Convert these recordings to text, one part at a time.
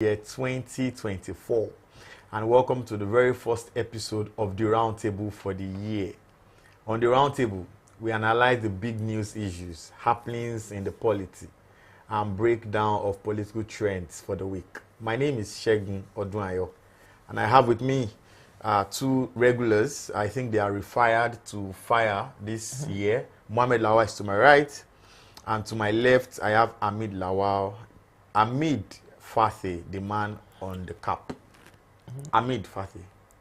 year 2024, and welcome to the very first episode of the Roundtable for the year. On the Roundtable, we analyze the big news issues, happenings in the polity, and breakdown of political trends for the week. My name is Segun Odunayo, and I have with me two regulars. I think they are refired to fire this year. Mohammed Lawal is to my right, and to my left, I have Amid Lawal. Amid Fathy, the man on the cap. Amid Fathy,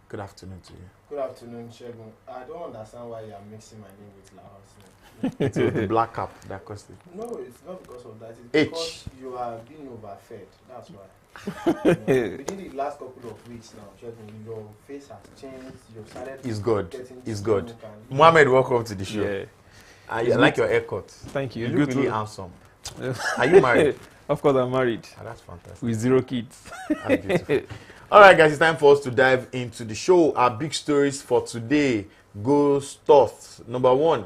good afternoon to you. Good afternoon, Segun. I don't understand why you are mixing my name with Lawal's name. It was the black cap that caused it. No, it's not because of that. It's H. because you are being overfed. That's why. Within the last couple of weeks now, Segun, your face has changed. You've started. It's good. Getting It's good. stomach Mohammed, welcome to the show. Yeah. I like your haircut. Thank you. You look Good really to- handsome. Are you married? Of course, I'm married That's fantastic. with 0 kids. That's beautiful. All right, guys, it's time for us to dive into the show. Our big stories for today go thus. Number one,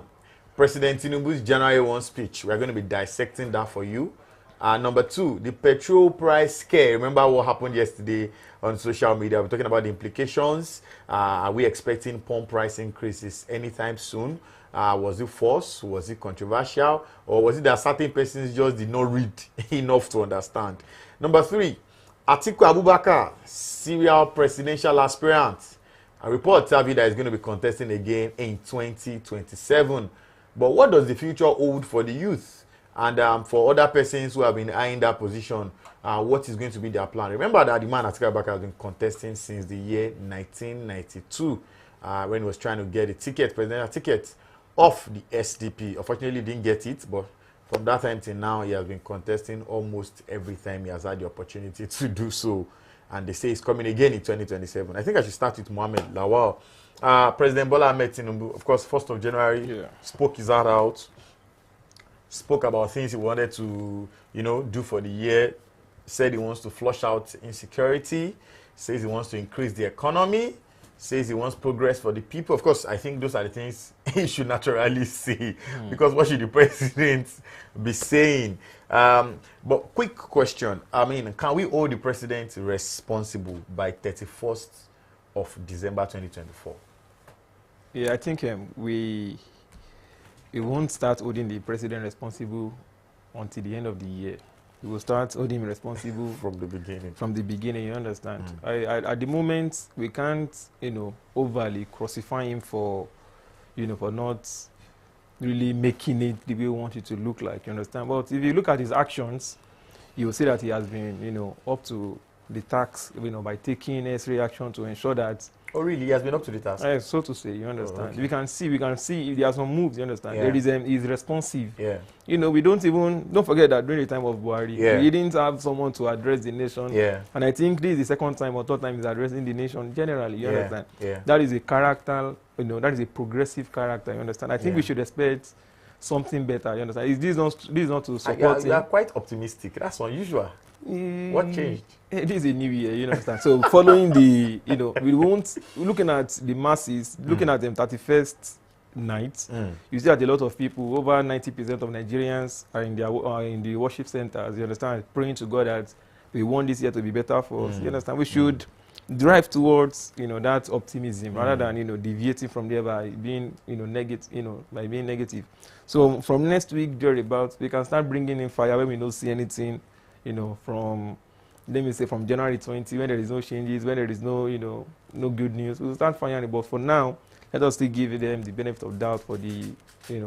President Tinubu's January 1 speech. We're going to be dissecting that for you. Number two, the petrol price scare. Remember what happened yesterday on social media? We're talking about the implications. Are we expecting pump price increases anytime soon? Was it forced? Was it controversial? Or was it that certain persons just did not read enough to understand? Number three, Atiku Abubakar, serial presidential aspirant. A report tells you that he's going to be contesting again in 2027. But what does the future hold for the youth? And for other persons who have been eyeing that position, what is going to be their plan? Remember that the man Atiku Abubakar has been contesting since the year 1992 when he was trying to get a ticket, presidential ticket, off the SDP. Unfortunately, he didn't get it, but from that time till now, he has been contesting almost every time he has had the opportunity to do so. And they say he's coming again in 2027. I think I should start with Mohammed Lawal. President Bola Ahmed Tinubu, of course, 1st of January, spoke his heart out, spoke about things he wanted to, do for the year, said he wants to flush out insecurity, says he wants to increase the economy, says he wants progress for the people. Of course, I think those are the things he should naturally say, because what should the president be saying? But quick question. Can we hold the president responsible by 31st of December 2024? Yeah, I think we won't start holding the president responsible until the end of the year. We will start holding him responsible From the beginning. from the beginning, you understand? At the moment, we can't, overly crucify him for not really making it the way we want it to look like, you understand? But if you look at his actions, you will see that he has been, up to the task, by taking necessary action to ensure that, Oh, really? He has been up to the task? so to say, you understand? okay. We can see if there are some moves, you understand? Yeah. He's responsive. Yeah. We don't forget that during the time of Buhari, Yeah. we didn't have someone to address the nation. Yeah. And I think this is the second time or third time he's addressing the nation generally, you understand? Yeah. That is a character, that is a progressive character, you understand? I think we should expect something better, you understand? This is not to support You are him. quite optimistic. That's unusual. What changed? It is a new year, you understand? So following the, looking at the masses, looking at them 31st night, you see that a lot of people, over 90% of Nigerians are in the worship centers, you understand, praying to God that we want this year to be better for us, you understand? We should drive towards, that optimism rather than, deviating from there by being, negative, So from next week, thereabouts, we can start bringing in fire when we don't see anything, from, let me say, from January 20, when there is no changes, when there is no, no good news, we'll start firing. But for now, let us still give them the benefit of doubt for the,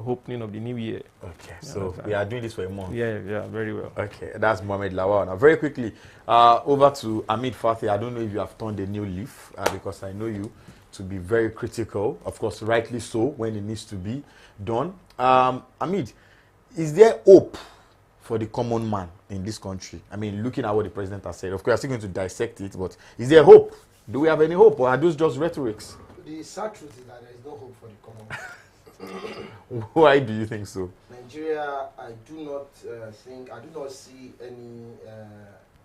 opening of the new year. Okay, so we are doing this for a month. Yeah, very well. Okay, that's Mohammed Lawal. Now, very quickly, over to Amid Fathy. I don't know if you have turned a new leaf, because I know you to be very critical, of course, rightly so, when it needs to be done. Amid, is there hope for the common man in this country? Looking at what the president has said, of course, I'm still going to dissect it, but is there hope? Do we have any hope, or are those just rhetorics? The sad truth is that there is no hope for the common man. Why do you think so? Nigeria, I do not see any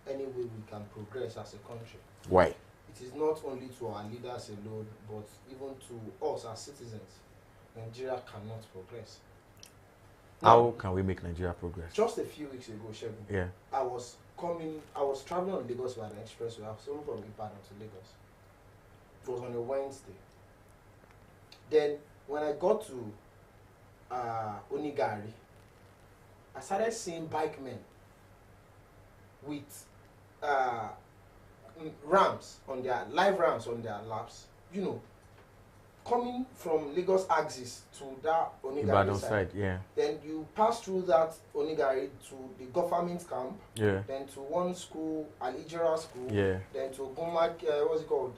way we can progress as a country. Why? It is not only to our leaders alone, but even to us as citizens. Nigeria cannot progress. How can we make Nigeria progress? Just a few weeks ago, Shegun, Yeah. I was coming. I was traveling on Lagos by the expressway. I was coming from Ibadan to Lagos. It was on a Wednesday. Then when I got to Onigari, I started seeing bike men with live rams on their laps, you know, coming from Lagos axis to that Onigari side. Yeah. Then you pass through that Onigari to the government camp. Yeah. Then to one school, Al-Ijra school. Yeah. Then to Gumak, what's it called?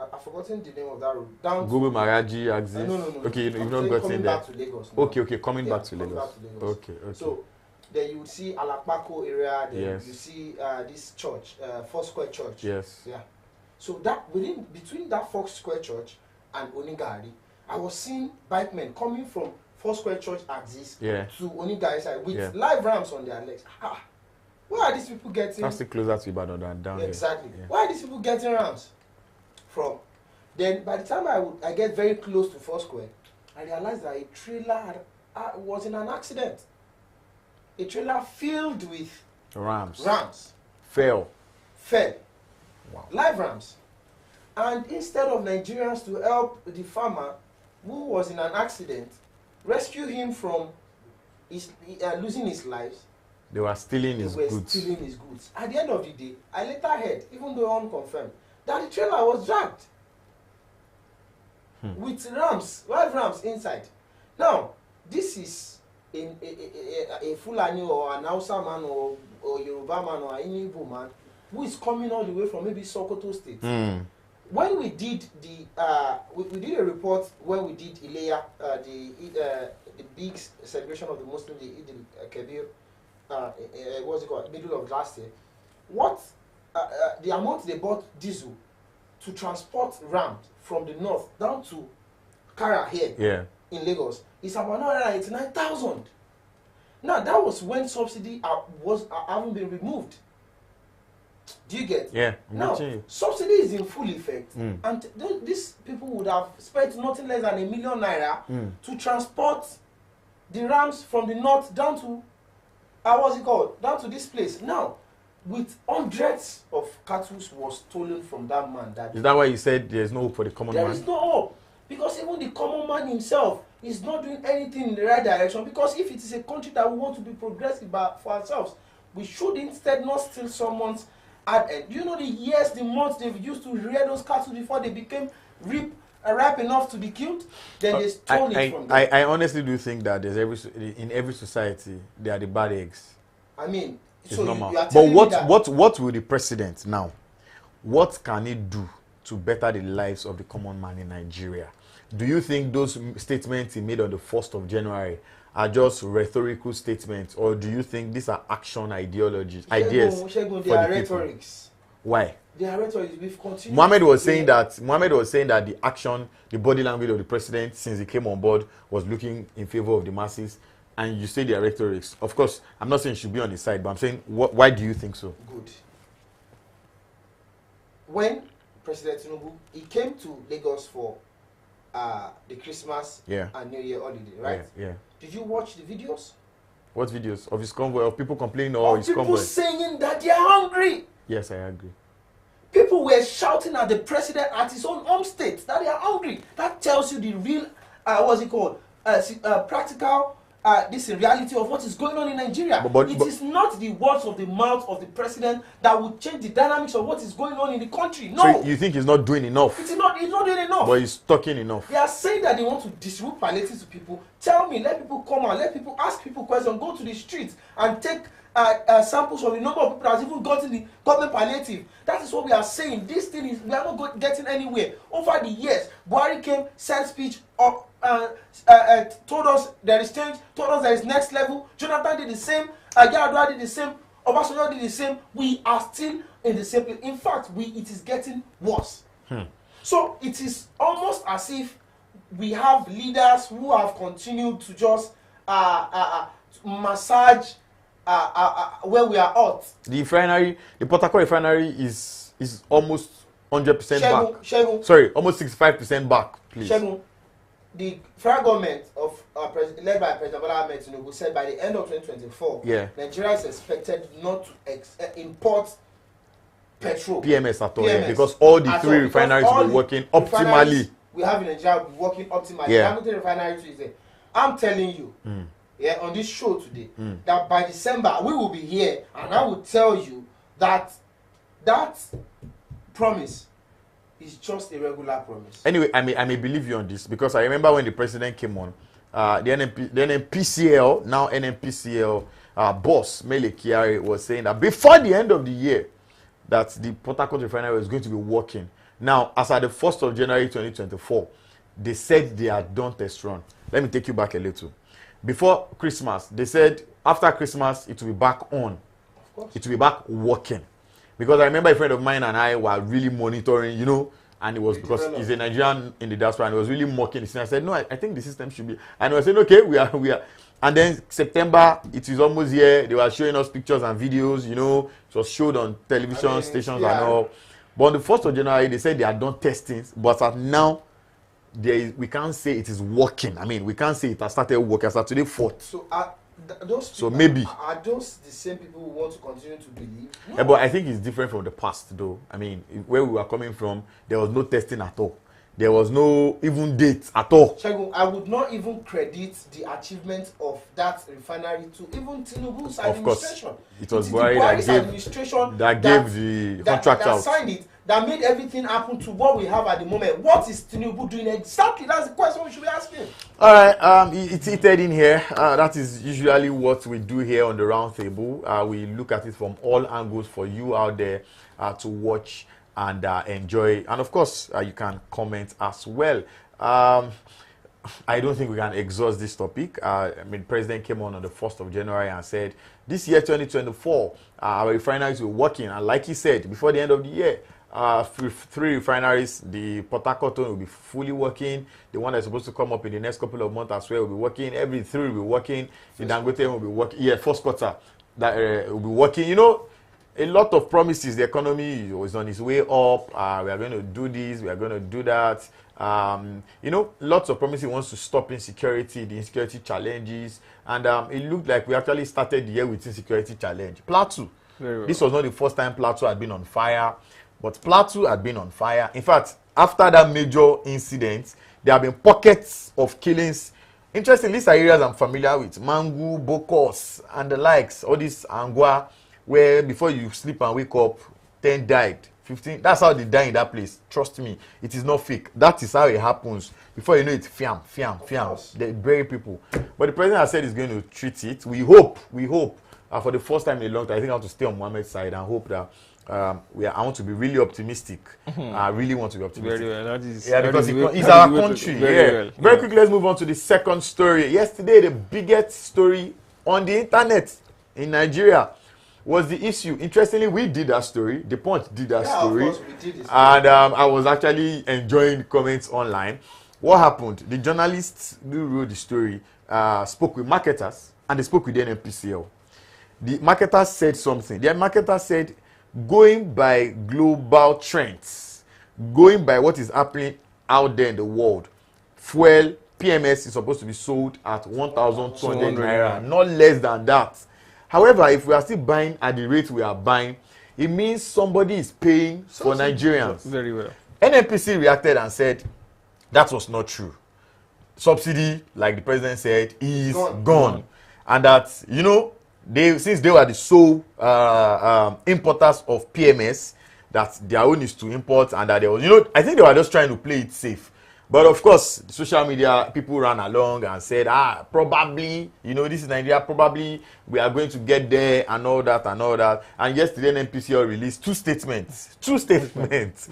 I've forgotten the name of that road. Down Google to Maraji axis. no. Okay, you've I'm not saying gotten coming there. back to Lagos now. Okay, coming back to coming Lagos. back to Lagos. Okay. So then you would see Alapako area. Then Yes. you see this church, Foursquare Church. Yes. Yeah. So that between that Foursquare Church and Onigari, I was seeing bike men coming from Foursquare Church axis Yeah. to Onigari side with Yeah. live rams on their legs. Where are these people getting? That's still closer to Ibadan than down Exactly. here. Yeah. Where are these people getting rams from? Then by the time I get very close to Foursquare, I realized that a trailer was in an accident. A trailer filled with Rams. fell. Wow. Live rams. And instead of Nigerians to help the farmer who was in an accident, rescue him from losing his lives, They were stealing his they were goods. stealing his goods. At the end of the day, I later heard, even though unconfirmed, that the trailer was dragged with live rams inside. Now, this is a Fulani or an Hausa man or Yoruba man or an Igbo man who is coming all the way from maybe Sokoto State. When we did we did a report when we did Ileya, the big celebration of the Muslim, the Eid al-Kabir, what's it called, middle of last year. What the amount they bought diesel to transport rams from the north down to Kara here in Lagos is about 189,000. Now that was when subsidy haven't been removed. Do you get? Yeah. Now, subsidy is in full effect, and these people would have spent nothing less than ₦1 million to transport the rams from the north down to down to this place. Now, with hundreds of cattle was stolen from that man. Is that why you said there's no hope for the common man? There is no hope, because even the common man himself is not doing anything in the right direction. Because if it is a country that we want to be progressive for ourselves, we should instead not steal someone's. Do you know the years, the months they've used to rear those cattle before they became ripe enough to be killed? Then they stole it from them. I honestly do think that in every society there are the bad eggs. I mean, it's so normal. you are But telling me that what will the president now? What can he do to better the lives of the common man in Nigeria? Do you think those statements he made on the 1st of January are just rhetorical statements, or do you think these are action ideas they for are the rhetorics. people? Why? They are rhetorics. We've continued. Mohammed was saying that the action, the body language of the president since he came on board was looking in favor of the masses, and you say they are rhetorics. Of course, I'm not saying it should be on his side, but I'm saying why do you think so? Good. When President Tinubu, he came to Lagos for the Christmas and New Year holiday, right? Yeah. Did you watch the videos? What videos? Of his convoy, of people complaining or his convoy? People saying that they are hungry. Yes, I agree. People were shouting at the president at his own home state that they are hungry. That tells you the real, practical, this reality of what is going on in Nigeria. It is not the words of the mouth of the president that will change the dynamics of what is going on in the country. No. So you think he's not doing enough? He's not doing enough. But he's talking enough. They are saying that they want to distribute palliatives to people. Tell me, let people come out, let people ask people questions, go to the streets and take samples of the number of people that has even gotten the government palliative. That is what we are saying. This thing is, we are not getting anywhere. Over the years, Buhari came, said speech, told us there is change, told us there is next level. Jonathan did the same, Yar'Adua did the same, Obasanjo did the same. We are still in the same place. In fact, it is getting worse. So it is almost as if we have leaders who have continued to just massage where we are at. The refinery, the Port Harcourt refinery is almost 100% back. Shegun. Sorry, almost 65% back, please. Shegun, the federal government of led by President Bola Ahmed Tinubu said by the end of 2024, Nigeria is expected not to import petrol. PMS at all, yeah, because all the three refineries will be working optimally. We have in Nigeria will be working optimally. Yeah. The refinery is there. I'm telling you, on this show today, that by December we will be here, and I will tell you that that promise is just a regular promise. Anyway, I may believe you on this, because I remember when the president came on, the NNPCL, now NNPCL boss Mele Kyari was saying that before the end of the year, that the Port Harcourt refinery was going to be working. Now, as at the 1st of January 2024, they said they had done test run. Let me take you back a little. Before Christmas, they said after Christmas, it will be back on. Of course. It will be back working. Because I remember a friend of mine and I were really monitoring, you know, and it was because he's a Nigerian in the diaspora, and he was really mocking the system. I said, no, I think the system should be. And I was saying, okay, we are. And then September, it is almost here. They were showing us pictures and videos, you know. It was showed on television stations and all. But on the 1st of January, they said they had done testings. But at now, we can't say it is working. I mean, we can't say it has started working. As at today, 4th. So those people, maybe. Are those the same people who want to continue to believe? No. Yeah, but I think it's different from the past, though. I mean, where we were coming from, there was no testing at all. There was no even date at all. Shegun, I would not even credit the achievement of that refinery to even Tinubu's administration. Of course, it was Buhari's administration that gave the contract out. That signed it, that made everything happen to what we have at the moment. What is Tinubu doing exactly? That's the question we should be asking. All right, it's heated in here. That is usually what we do here on the round table. We look at it from all angles for you out there to watch and enjoy. And of course, you can comment as well. I don't think we can exhaust this topic. I mean, President came on the 1st of January and said, this year, 2024, our refineries were working. And like he said, before the end of the year, 3 refineries, the Port Harcourt will be fully working. The one that's supposed to come up in the next couple of months as well will be working. Every 3 will be working. The Dangote will be working. Yeah, first quarter that will be working. You know, a lot of promises. The economy is on its way up. We are going to do this. We are going to do that. You know, lots of promises. He wants to stop insecurity, the insecurity challenges. And it looked like we actually started the year with insecurity challenge. Plateau. Very well. This was not the first time Plateau had been on fire. But Plateau had been on fire. In fact, after that major incident, there have been pockets of killings. Interestingly, these are areas I'm familiar with. Mangu, Bokos, and the likes. All this Angwa, where before you sleep and wake up, 10 died. 15. That's how they die in that place. Trust me, it is not fake. That is how it happens. Before you know it, fiam. They bury people. But the president has said he's going to treat it. We hope, for the first time in a long time, I think I have to stay on Mohammed's side and hope that I want to be really optimistic. I really want to be optimistic. Very well. That is, because it's our country. Very quickly, let's move on to the second story. Yesterday, the biggest story on the internet in Nigeria was the issue. Interestingly, we did that story. The Punch did that story. Of course we did this. And I was actually enjoying the comments online. What happened? The journalists who wrote the story spoke with marketers, and they spoke with the NNPCL. The marketers said something. The marketers said, going by global trends, going by what is happening out there in the world, fuel, PMS is supposed to be sold at 1,200 naira, not less than that. However, if we are still buying at the rate we are buying, it means somebody is paying for Nigerians. Very well. NNPC reacted and said that was not true. Subsidy, like the president said, is gone. And that, you know, since they were the sole importers of PMS, that their own is to import, and that there was, you know, I think they were just trying to play it safe. But of course, the social media people ran along and said, probably, you know, this is Nigeria, probably we are going to get there and all that and all that. And yesterday, NNPCL released 2 statements. 2 statements.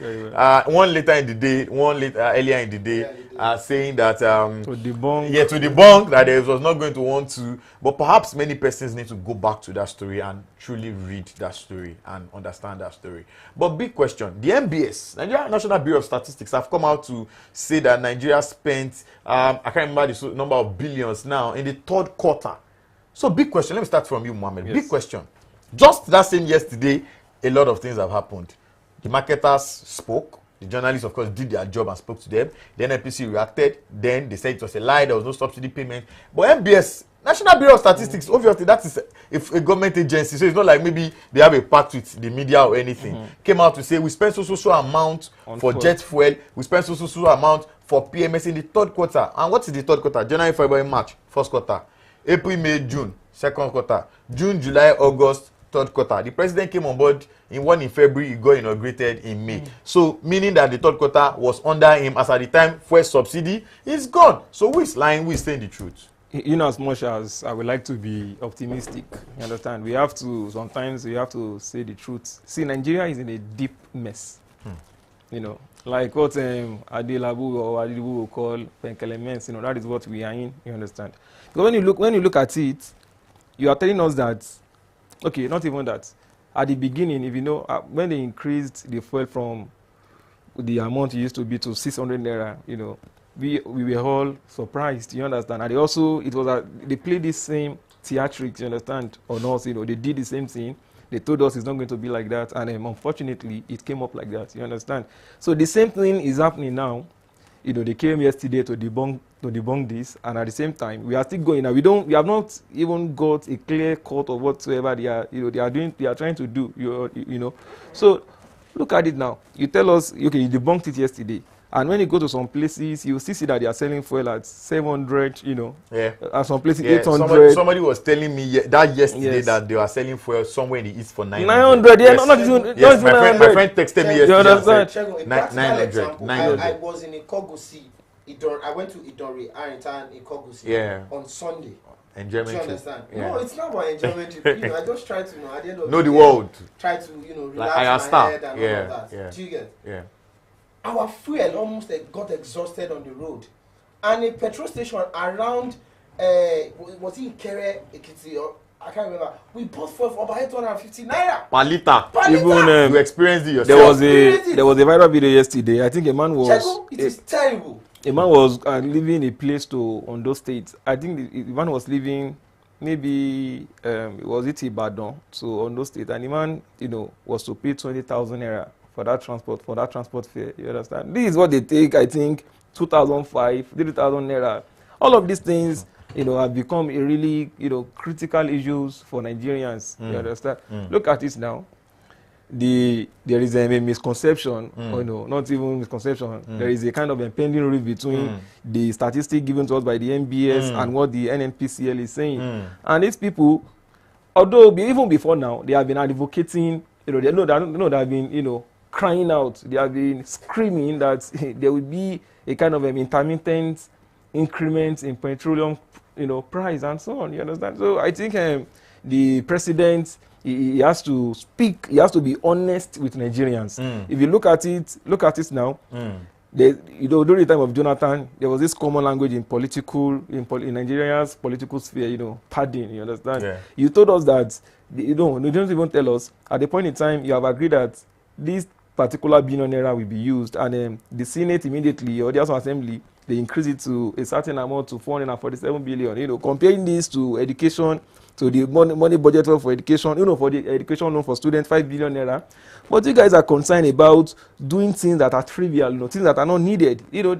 One later in the day, one earlier in the day, saying that to debunk. Yeah, to debunk that it was not going to want to. But perhaps many persons need to go back to that story and truly read that story and understand that story. But big question, the NBS, Nigeria National Bureau of Statistics, have come out to say that Nigeria spent, I can't remember the number of billions now, in the 3rd quarter. So big question, let me start from you, Mohammed. Yes. Big question. Just that same yesterday, a lot of things have happened. The marketers spoke, The journalists, of course, did their job and spoke to them. The NNPC reacted. Then they said it was a lie. There was no subsidy payment. But MBS, National Bureau of Statistics, obviously that is a government agency. So it's not like maybe they have a pact with the media or anything. Came out to say we spent so amount for jet fuel. We spent so amount for PMS in the third quarter. And what is the third quarter? January, February, March, first quarter. April, May, June, second quarter. June, July, August, third quarter. The president came on board in February, he got inaugurated in May. So meaning that the third quarter was under him as at the time first subsidy is gone. So who is lying, who is saying the truth? In as much as I would like to be optimistic, you understand, sometimes we have to say the truth. See, Nigeria is in a deep mess. You know, like what Adelabu or Adibu will call penkelements, you know, that is what we are in, you understand. Because when you look at it, you are telling us that, okay, not even that. At the beginning, if you know, when they increased the fuel from the amount it used to be to 600 naira, you know, we were all surprised, you understand. And they played this same theatrics, you understand, on us, you know, they did the same thing. They told us it's not going to be like that, and unfortunately, it came up like that, you understand. So the same thing is happening now. You know, they came yesterday to debunk this, and at the same time, we are still going now. We have not even got a clear cut of whatsoever they are trying to do, you know. So look at it now. You tell us, okay, you debunked it yesterday. And when you go to some places, you still see that they are selling fuel at 700, you know. Yeah. At some places, 800. Somebody was telling me yesterday that they were selling fuel somewhere in the east for 900. 900, yeah, not even yes, my friend texted me yesterday. You understand? 900. I was in Ikogosi. I went to Idori, Arrington, Ikogosi on Sunday. Enjoyment. Do you understand? Yeah. No, it's not about enjoyment. You know, I just try to at the end of know the world. Try to, you know, relax my head and all of that. Yeah. Do you get? Yeah. Our fuel almost got exhausted on the road, and a petrol station around was it Ikere, Ekiti, or I can't remember. We bought fuel for about 850 naira per liter. Even you experienced it yourself. There was a viral video yesterday. I think a man was. Chego, it is terrible. A man was leaving a place to Ondo State. I think the man was leaving. Maybe was it Ibadan to Ondo State, and the man, you know, was to pay 20,000 naira for that transport fare. You understand? This is what they take, I think, 2,005, 3,000 naira. All of these things, you know, have become a really, you know, critical issues for Nigerians. You understand? Look at it now. There is a misconception, or no, not even misconception. There is a kind of impending rift between the statistic given to us by the MBS and what the NNPCL is saying. And these people, although even before now, they have been advocating, you know, they have been, you know, crying out, they have been screaming that there will be a kind of intermittent increment in petroleum, you know, price and so on. You understand? So I think the president, he has to speak. He has to be honest with Nigerians. If you look at it now. You know, during the time of Jonathan, there was this common language in Nigeria's political sphere. You know, pardon. You understand? Yeah. You told us that you don't even tell us at the point in time you have agreed that this particular billionaire will be used, and the Senate immediately, or the House of Assembly, they increase it to a certain amount to 447 billion. You know, comparing this to education, to the money budget for education, you know, for the education loan for students, 5 billion naira. But you guys are concerned about doing things that are trivial, you know, things that are not needed. You know,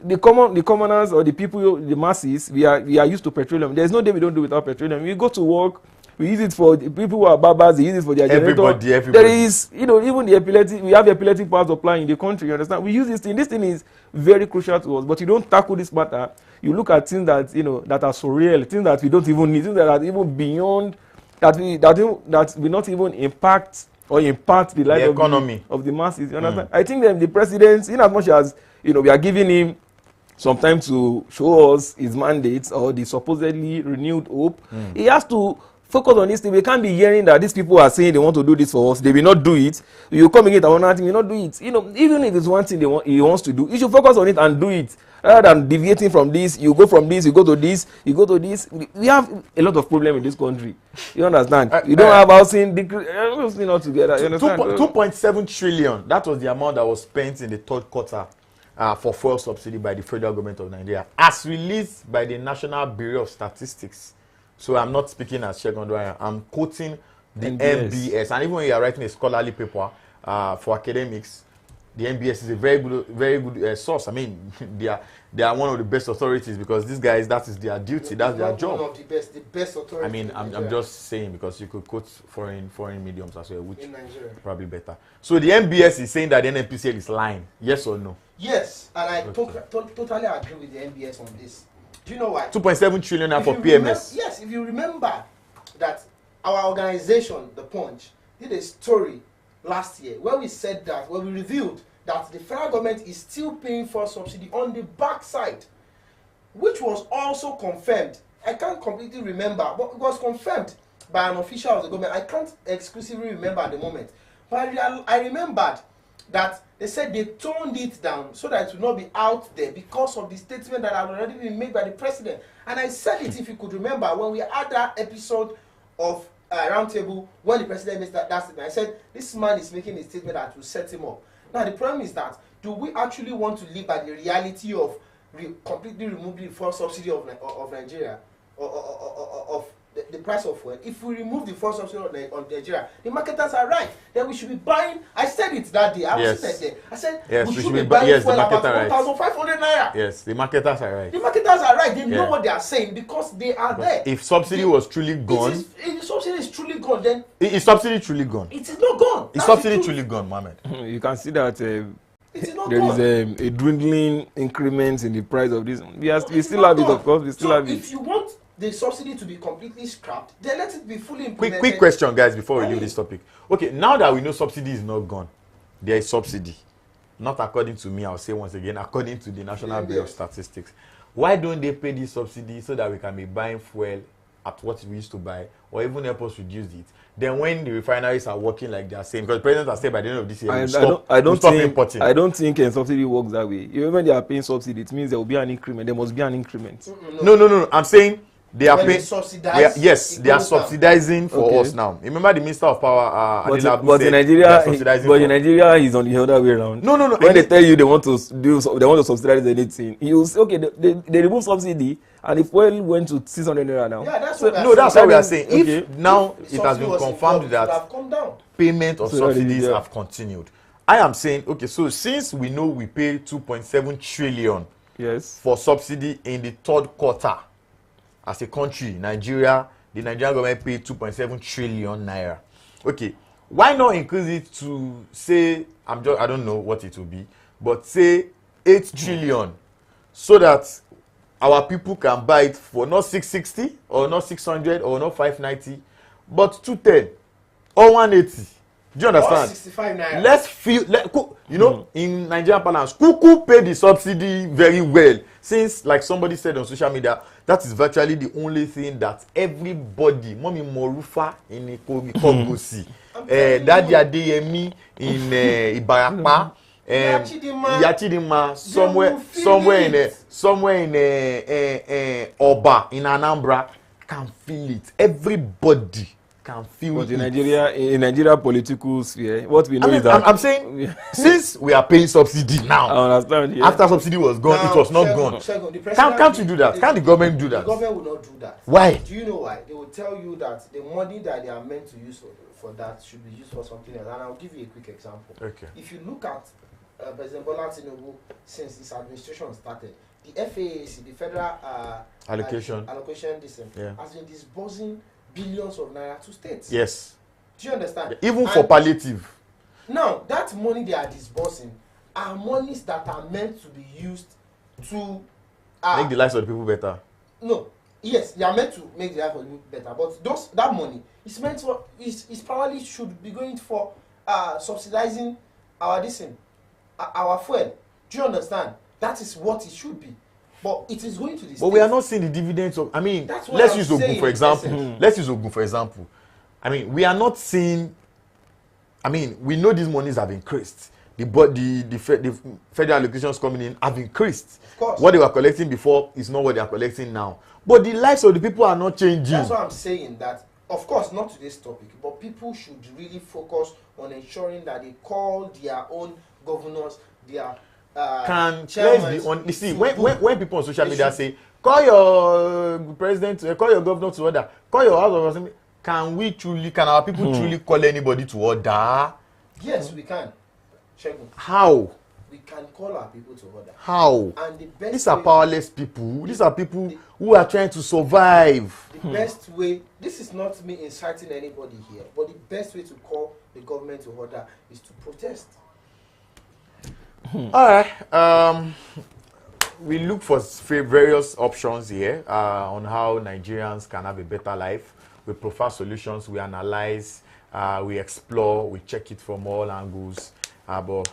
the commoners or the people, the masses, we are used to petroleum. There's no day we don't do without petroleum. We go to work. We use it for the people who are barbers. They use it for their generator. Everybody. There is, you know, even the epileptic. We have epileptic power supply in the country. You understand? We use this thing. This thing is very crucial to us. But you don't tackle this matter. You look at things that, you know, that are surreal, things that we don't even need, things that are even beyond, that will not even impact or impart the life of the masses. You understand? I think the president, in as much as, you know, we are giving him some time to show us his mandates or the supposedly renewed hope, he has to focus on this thing. We can't be hearing that these people are saying they want to do this for us. They will not do it. You come again and another thing, you will not do it. You know, even if it's one thing he wants to do, you should focus on it and do it. Rather than deviating from this, you go from this, you go to this, you go to this. We have a lot of problems in this country. You understand? You don't have housing, everything all together. You understand? 2.7 trillion. That was the amount that was spent in the third quarter for fuel subsidy by the federal government of Nigeria, as released by the National Bureau of Statistics. So I'm not speaking as Sheikh Ondwaya. I'm quoting the MBS. And even when you are writing a scholarly paper, for academics, the NBS is a very good source. I mean, they are one of the best authorities because these guys, that is their duty, that's their job. One of the best authorities. I mean, I'm just saying because you could quote foreign mediums as well, which in Nigeria probably better. So the NBS is saying that the NNPCL is lying. Yes or no? Yes, and I totally agree with the NBS on this. Do you know why? 2.7 trillion for PMS. Yes, if you remember that our organization, The Punch, did a story last year where we said that, where we revealed that the federal government is still paying for subsidy on the backside, which was also confirmed. I can't completely remember, but it was confirmed by an official of the government. I can't exclusively remember at the moment, but I remembered that they said they toned it down so that it would not be out there because of the statement that had already been made by the president. And I said it, if you could remember, when we had that episode of Roundtable, when the president made that statement, I said, this man is making a statement that will set him up. Now, the problem is that, do we actually want to live by the reality of completely removing the fuel subsidy of Nigeria, of the price of fuel? If we remove the fuel subsidy on Nigeria, the marketers are right. Then we should be buying. I said it that day. I was sitting there. I said we should be buying fuel about 1,500 naira. Yes, the marketers are right. The marketers are right. They know what they are saying because they are there. If subsidy was truly gone, if the subsidy is truly gone, then is subsidy truly gone? It is not gone. Is subsidy truly gone, Mohammed? You can see that there gone. is a dwindling increment in the price of this. We still have it, of course. We still have it. If you want the subsidy to be completely scrapped, then let it be fully implemented. Quick question, guys, before we leave this topic. Okay, now that we know subsidy is not gone, there is subsidy. Not according to me, I'll say once again, according to the National Bureau of Statistics. Why don't they pay this subsidy so that we can be buying fuel at what we used to buy, or even help us reduce it? Then when the refineries are working like they are saying, because the president has said by the end of this year, we'll stop importing. I don't think subsidy works that way. Even when they are paying subsidy, it means there will be an increment. There must be an increment. No. I'm saying they are paying. They are subsidizing for us now. Remember the Minister of Power, but in Nigeria, he's on the other way around. No. When they tell you they want to subsidize anything, you say, okay, they remove subsidy, and if oil went to 600 naira now. Yeah, that's what we are saying. Okay. If now it has been confirmed that payment of subsidies have continued, I am saying, okay, so since we know we pay 2.7 trillion for subsidy in the third quarter, as a country, Nigeria, the Nigerian government paid 2.7 trillion naira. Okay, why not increase it to say, I don't know what it will be, but say 8 trillion, so that our people can buy it for not 660 or not 600 or not 590, but 210 or 180. Do you understand? 65 naira. Let's feel, in Nigerian parlance, Kuku pay the subsidy very well. Since, like somebody said on social media, that is virtually the only thing that everybody, Mommy Morufa in Ikogosi, Daddy Adeyemi in Ibarapa, Yachidima somewhere in Oba in Anambra can feel it. Everybody can feel it. In Nigeria political sphere, what we know is that I'm saying since we are paying subsidy now, I understand. Yeah. After subsidy was gone, it was not gone. Can't you do that? Can't the government do that? The government will not do that. Why? Do you know why? They will tell you that the money that they are meant to use for that should be used for something else. And I'll give you a quick example. Okay. If you look at President Bola Tinubu, since his administration started, the FAAC, the Federal Allocation has been disbursing billions of naira to states. Yes. Do you understand? Even for palliative. Now, that money they are disbursing are monies that are meant to be used to make the lives of the people better. No. Yes, they are meant to make the life of the people better, but that money is meant for is probably should be going for subsidizing our fuel. Do you understand? That is what it should be. But it is going to the But we are not seeing the dividends of. I mean, let's use Ogun for example. Let's use Ogun for example. I mean, we are not seeing. I mean, we know these monies have increased. The federal allocations coming in have increased. Of course. What they were collecting before is not what they are collecting now. But the lives of the people are not changing. That's why I'm saying that. Of course, not today's topic, but people should really focus on ensuring that they call their own governors, their let's be on. You see, when people on social media say, call your president, call your governor to order, call your house of assembly, can our people truly call anybody to order? Yes, we can. Shegun. How? We can call our people to order. How? And the best These are way- powerless people. These are people who are trying to survive. The best way, this is not me inciting anybody here, but the best way to call the government to order is to protest. All right. We look for various options here on how Nigerians can have a better life. We prefer solutions. We analyze, we explore, we check it from all angles. But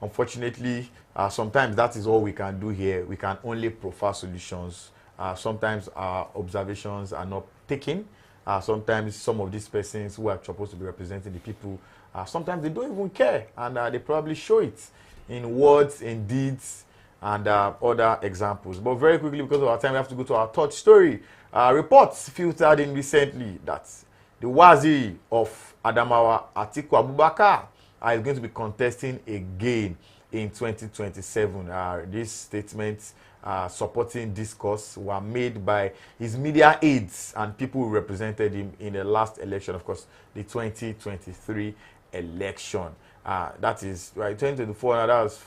unfortunately, sometimes that is all we can do here. We can only prefer solutions. Sometimes our observations are not taken. Sometimes some of these persons who are supposed to be representing the people, sometimes they don't even care, and they probably show it in words, in deeds, and other examples. But very quickly, because of our time, we have to go to our third story. Reports filtered in recently that the Waziri of Adamawa, Atiku Abubakar, is going to be contesting again in 2027. These statements supporting discourse were made by his media aides and people who represented him in the last election, of course, the 2023 election. That is, right, 2024, now that was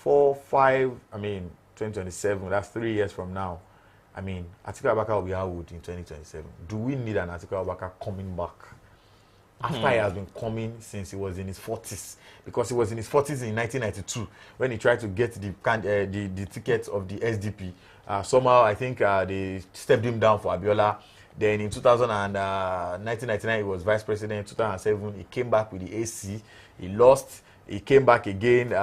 2027, that's 3 years from now. I mean, Atiku Abubakar will be out in 2027. Do we need an Atiku Abubakar coming back? After he has been coming since he was in his 40s. Because he was in his 40s in 1992 when he tried to get the ticket of the SDP. Somehow, I think they stepped him down for Abiola. Then in 1999, he was vice president. In 2007, he came back with the AC. He lost. He came back again.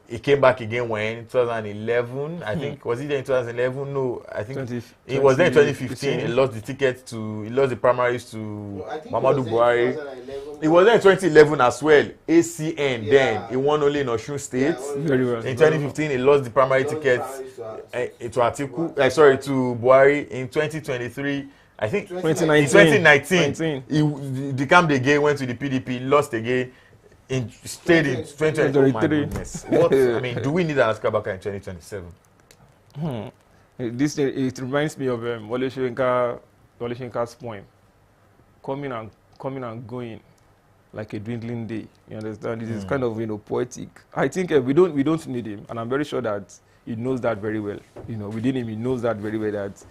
He came back again when 2011, I think. Was he there in 2011? No, I think he was there in 2015. He lost the ticket he lost the primaries to Muhammadu Buhari. He was there in 2011 as well. ACN then. He won only in Osun State. Very well. In 2015, he lost the primary ticket to Atiku. To Buhari. In 2023, I think 2019, he decamped again, went to the PDP, lost again. Stayed in 2023. Oh my goodness. Do we need an Atiku Abubakar in 2027? It reminds me of Wole Soyinka's poem, coming and going like a dwindling day. You understand? This is kind of poetic. I think we don't need him, and I'm very sure that he knows that very well. Within him, he knows that very well that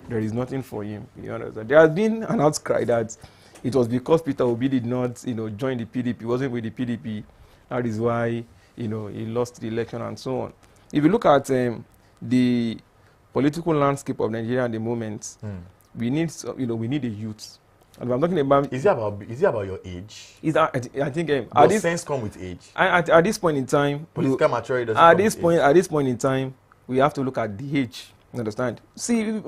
there is nothing for him. You understand? There has been an outcry that it was because Peter Obi did not, join the PDP, wasn't with the PDP. That is why, he lost the election and so on. If you look at the political landscape of Nigeria at the moment, we need, we need a youth. And I'm talking about. Is it about your age? I think does sense come with age? At this point in time, political maturity doesn't at this point in time, we have to look at the age. You understand? See,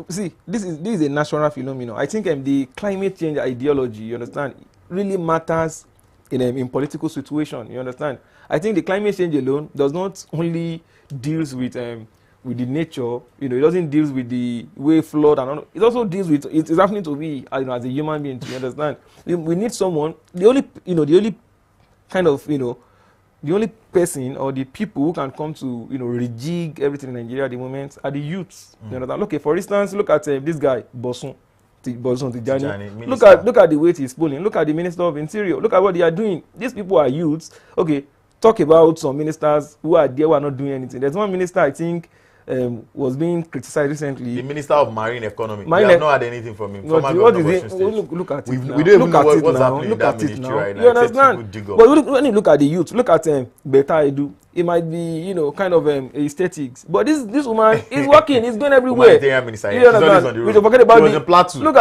this is a national phenomenon. I think the climate change ideology, you understand, really matters in political situation. You understand? I think the climate change alone does not only deals with the nature. It doesn't deal with the way flood and all. It also deals with it is happening to me as a human being. You understand? We need someone. The only kind of the only person or the people who can come to rejig everything in Nigeria at the moment are the youths. You understand? Okay, for instance, look at this guy Bosun Tijani. Look at the weight he's pulling. Look at the Minister of Interior. Look at what they are doing. These people are youths. Okay, talk about some ministers who are there who are not doing anything. There's one minister I think was being criticized recently. The Minister of Marine Economy. We have not had anything from him. What is it? Look at it now. We don't even know what's happening in that ministry right now. You understand? But when you look at the youth, look at Beta Edu. It might be, kind of aesthetics. But this woman is working. It's going everywhere. You understand? We should forget about the. Look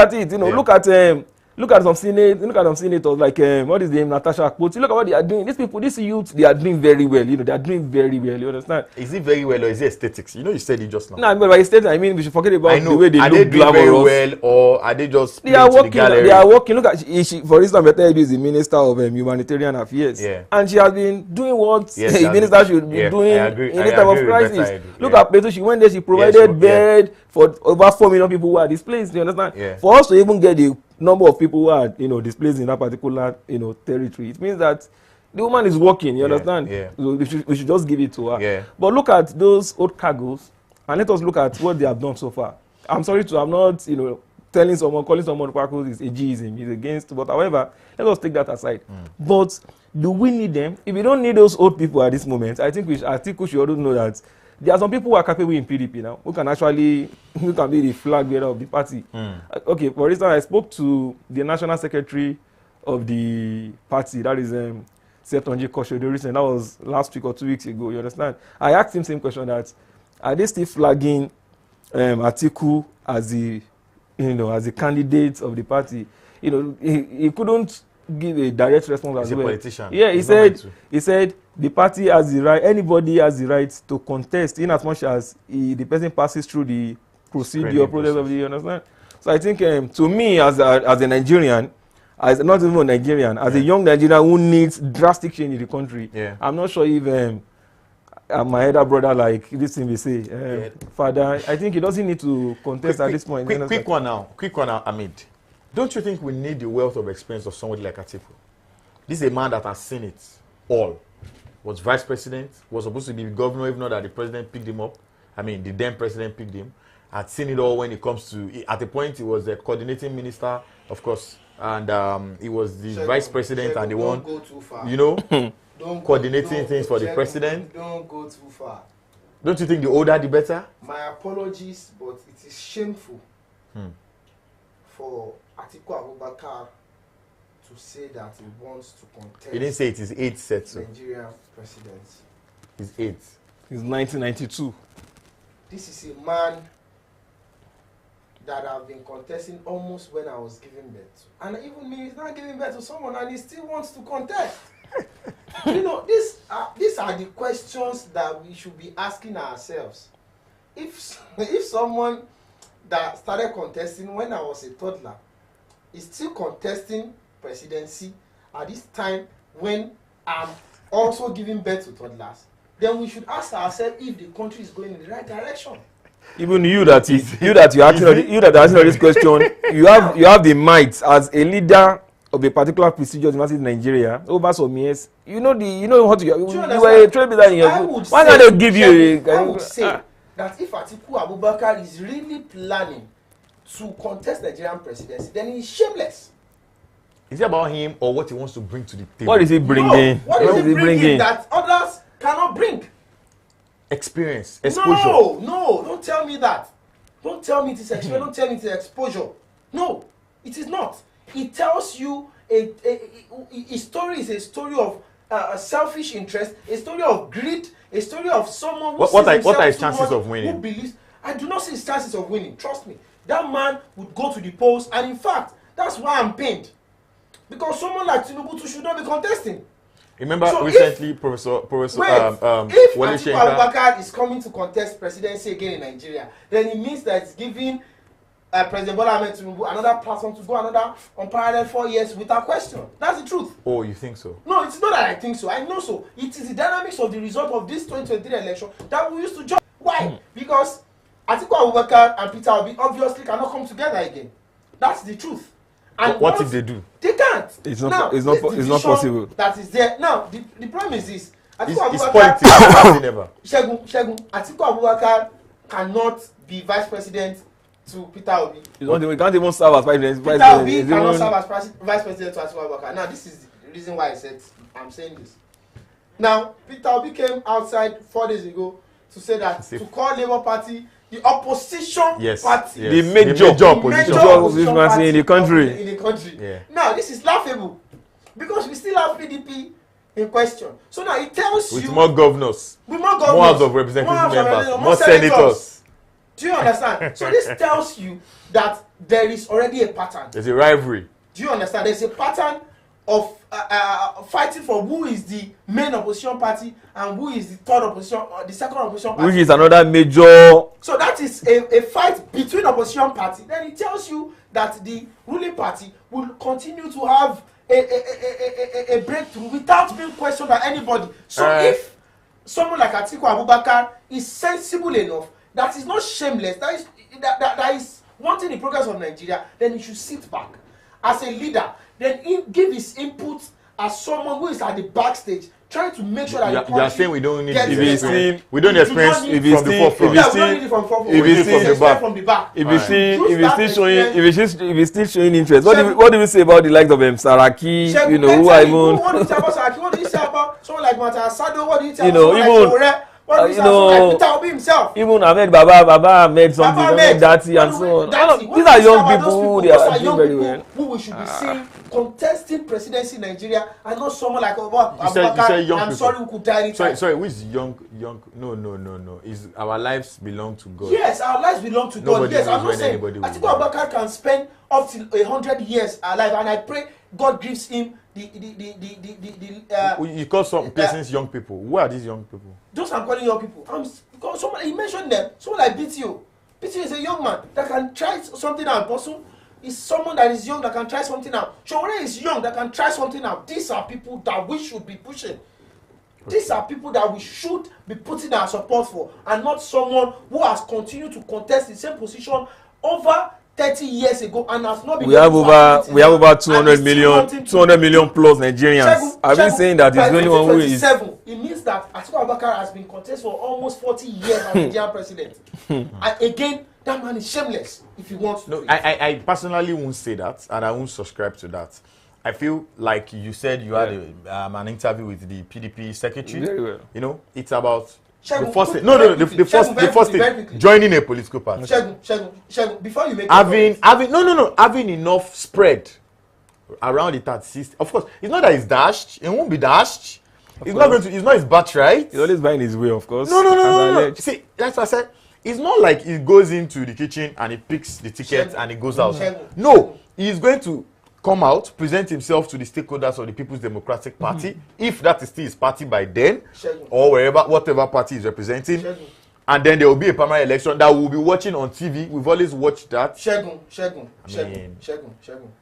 at it. Look at some senators like what is the name, Natasha Akpoti. Look at what they are doing. These people, these youths, they are doing very well. They are doing very well. You understand? Is it very well or is it aesthetics? You said it just now. No, but by aesthetics, I mean we should forget about the way they look. Are they doing very well or are they just? They are working. They are working. Look at she for instance, Beta Edu is the Minister of Humanitarian Affairs, and she has been doing what a minister should be doing in a time of crisis. Look at Petrol. She went there. She provided bed for over 4 million people who are displaced. You understand? For us to even get the number of people who are displaced in that particular territory, it means that the woman is working. You understand? So we should just give it to her. But look at those old cargoes and let us look at what they have done so far. I'm sorry to have not calling someone cargoes is ageism, is against, but however, let us take that aside. But Do we need them? If we don't need those old people at this moment, I think Atiku should also know that there are some people who are capable in PDP now, who can be the flag bearer of the party. Okay, for instance, I spoke to the national secretary of the party, that is Setonji Koshodorisen. That was last week or 2 weeks ago, you understand? I asked him the same question, that are they still flagging Atiku as the candidate of the party? He couldn't give a direct response as well. He's a politician. Yeah, he said the party has the right, anybody has the right to contest in as much as the person passes through the procedure process of the, you understand? So I think to me as a Nigerian, as not even a Nigerian, as a young Nigerian who needs drastic change in the country, I'm not sure if my elder brother, like this thing we say, father, I think he doesn't need to contest at this point. Quick one now, Amid. Don't you think we need the wealth of experience of somebody like Atiku? This is a man that has seen it all. Was vice president, was supposed to be governor, even though that the president picked him up. I mean, the then president picked him. Had seen it all when it comes to, at the point he was a coordinating minister, of course, and he was the vice president and the one, go too far. coordinating things for the president. Don't go too far. Don't you think the older the better? My apologies, but it is shameful for Atiku Abubakar to say that he wants to contest. He didn't say it is 8 sets. Nigerian presidency. It's 8. It's 1992. This is a man that I've been contesting almost when I was giving birth to. And even me, he's not giving birth to someone and he still wants to contest. These are the questions that we should be asking ourselves. If someone that started contesting when I was a toddler is still contesting presidency at this time when I'm also giving birth to toddlers, then we should ask ourselves if the country is going in the right direction. Even you that you're asking this question, you have the might as a leader of a particular prestigious university in Nigeria over some years. You know what you were a trailblazer in your group. Why can't they give you I would say that if Atiku Abubakar is really planning to contest Nigerian presidency, then he's shameless. Is it about him or what he wants to bring to the table? What is he bringing? No, what is he bringing that others cannot bring? Experience, exposure. No, don't tell me that. Don't tell me it is experience. Don't tell me it is exposure. No, it is not. It tells you a story is a story of selfish interest, a story of greed, a story of someone who what are his chances of winning? Who believes? I do not see his chances of winning. Trust me. That man would go to the polls, and in fact, that's why I'm pained. Because someone like Tinubu should not be contesting. Remember recently, Professor if Atiku Abubakar is coming to contest presidency again in Nigeria, then it means that it's giving President Bola Ahmed Tinubu another platform to go another unparalleled 4 years without question. That's the truth. Oh, you think so? No, it's not that I think so. I know so. It is the dynamics of the result of this 2023 election that we used to judge. Why? Because Atiku Abubakar and Peter Obi obviously cannot come together again. That's the truth. And what if they do? They can't. It's not possible. That is there. Now, the problem is this. It's politics. Never. Shegun, Atiku Abubakar cannot be vice president to Peter Obi. We can't even serve as vice president. Peter Obi cannot serve as vice president to Atiku Abubakar. Now, this is the reason why I'm saying this. Now, Peter Obi came outside 4 days ago to say that to call Labour Party the opposition party, the major opposition party in the country. Yeah. Now, this is laughable because we still have PDP in question. So now it tells with you more governors, more House of Representatives members, more senators. Do you understand? So this tells you that there is already a pattern. There's a rivalry. Do you understand? There's a pattern of fighting for who is the main opposition party and who is the third opposition or the second opposition party. Which is another major. So that is a fight between opposition party. Then it tells you that the ruling party will continue to have a breakthrough without being questioned by anybody. So if someone like Atiku Abubakar is sensible enough, that is not shameless, that is wanting the progress of Nigeria, then he should sit back as a leader, then give his input as someone who is at the backstage trying to make sure that the country. You are saying we don't need gets the it. experience. We don't experience need- from the forefront. Yeah, we don't need it from forefront. if We it's need still- experience from the back. If Use it's that still showing, experience. if it's still showing interest, Shegun- what do we say about the likes of Saraki? Shegun, You know, who are even, what do you say about Saraki? What do you say about someone like Mata Asado? What do you say You about know, someone even- like Sowore? What do you say you about someone know, like Peter Obi himself? even Baba Ahmed something, Baba Ahmed Ahmed, Dati and so on. All of- These are young people who they are doing very well. Who we should be seeing contesting presidency in Nigeria, and not someone like You said young I'm people. sorry, who could die anytime. Sorry, which is young? No. Is our lives belong to God? Yes, our lives belong to God. Nobody Yes, I'm knows not when saying anybody will Atiku die. Abubakar can spend up to 100 years alive, and I pray God gives him You call some persons young people. Who are these young people? those I'm calling young people. Because someone he mentioned them. Someone like BTO. BTO is a young man that can try something out. Bosu is someone that is young that can try something out. Sowore is young that can try something out. These are people that we should be pushing. These are people that we should be putting our support for, and not someone who has continued to contest the same position over 30 years ago and has not been. We have over 200 million plus Nigerians. I've been saying that it's the only one who is. It means that Atiku Abubakar has been contested for almost 40 years as Nigerian president. And again, that man is shameless if he wants to. No, I personally won't say that, and I won't subscribe to that. I feel like you said you had an interview with the PDP secretary. Very well. You know, it's about Shegun, the first thing. very The quickly. first Shegun, very thing. quickly. Joining a political party. Shegun, before you make Having enough spread around the 36. Of course, it's not that it's dashed. It won't be dashed. It's not going to. It's not his birthright. He's always buying his way, of course. No. See, that's what I said. It's not like he goes into the kitchen and he picks the ticket and he goes out. No, he's going to come out, present himself to the stakeholders of the People's Democratic Party, if that is still his party by then, or whatever party he's representing. And then there will be a primary election that we'll be watching on TV. We've always watched that. Shegun.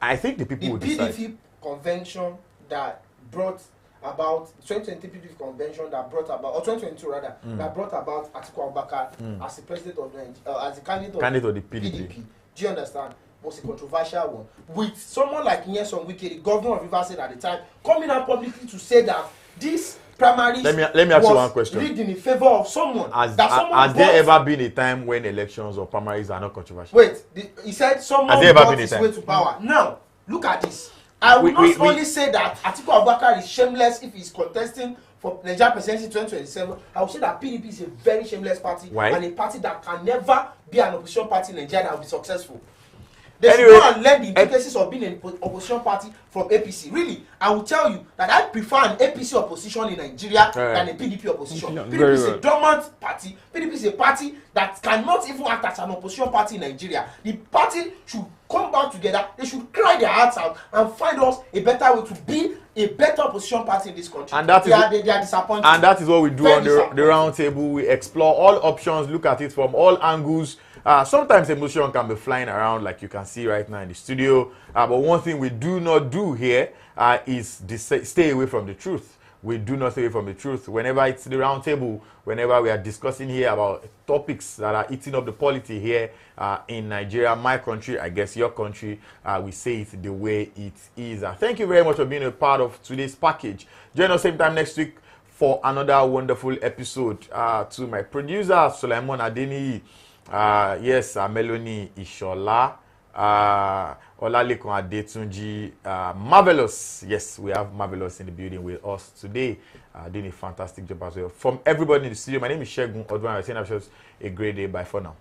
I think the people will The decide. PDP convention that brought about 2020 PDP convention that brought about, or 2022 rather, that brought about Atiku Abubakar as the president of Nigeria, as the candidate of the PDP. Do you understand? Was a controversial one. With someone like Nyesom Wike, the governor of Rivers State at the time, coming out publicly to say that this primary Let me ask you one question. rigged in favor of someone. Has Someone there votes- ever been a time when elections or primaries are not controversial? Wait, he said someone Has there ever brought been a his time? way to power. Now, look at this. I will not only say that Atiku Abubakar is shameless if he's contesting for Nigeria presidency 2027. I will say that PDP is a very shameless party. Why? And a party that can never be an opposition party in Nigeria that will be successful. They should Anyway, go and learn the intricacies of being an opposition party from APC. Really, I will tell you that I prefer an APC opposition in Nigeria than a PDP opposition. PDP is a dormant party. PDP is a party that cannot even act as an opposition party in Nigeria. The party should come back together. They should cry their hearts out and find us a better way to be a better opposition party in this country. And that they are disappointed. And that is what we do Very on the round table. We explore all options, look at it from all angles. Sometimes emotion can be flying around like you can see right now in the studio. But one thing we do not do here is stay away from the truth. We do not stay away from the truth. Whenever it's the round table, whenever we are discussing here about topics that are eating up the polity here in Nigeria, my country, I guess your country, we say it the way it is. Thank you very much for being a part of today's package. Join us same time next week for another wonderful episode. To my producer, Sulaimon Adeniyi, yes, Melanie Ishola, Olalekan Adetunji, Marvelous. Yes, we have Marvelous in the building with us today, doing a fantastic job as well. From everybody in the studio, my name is Shegun Odwan. I say a great day. Bye for now.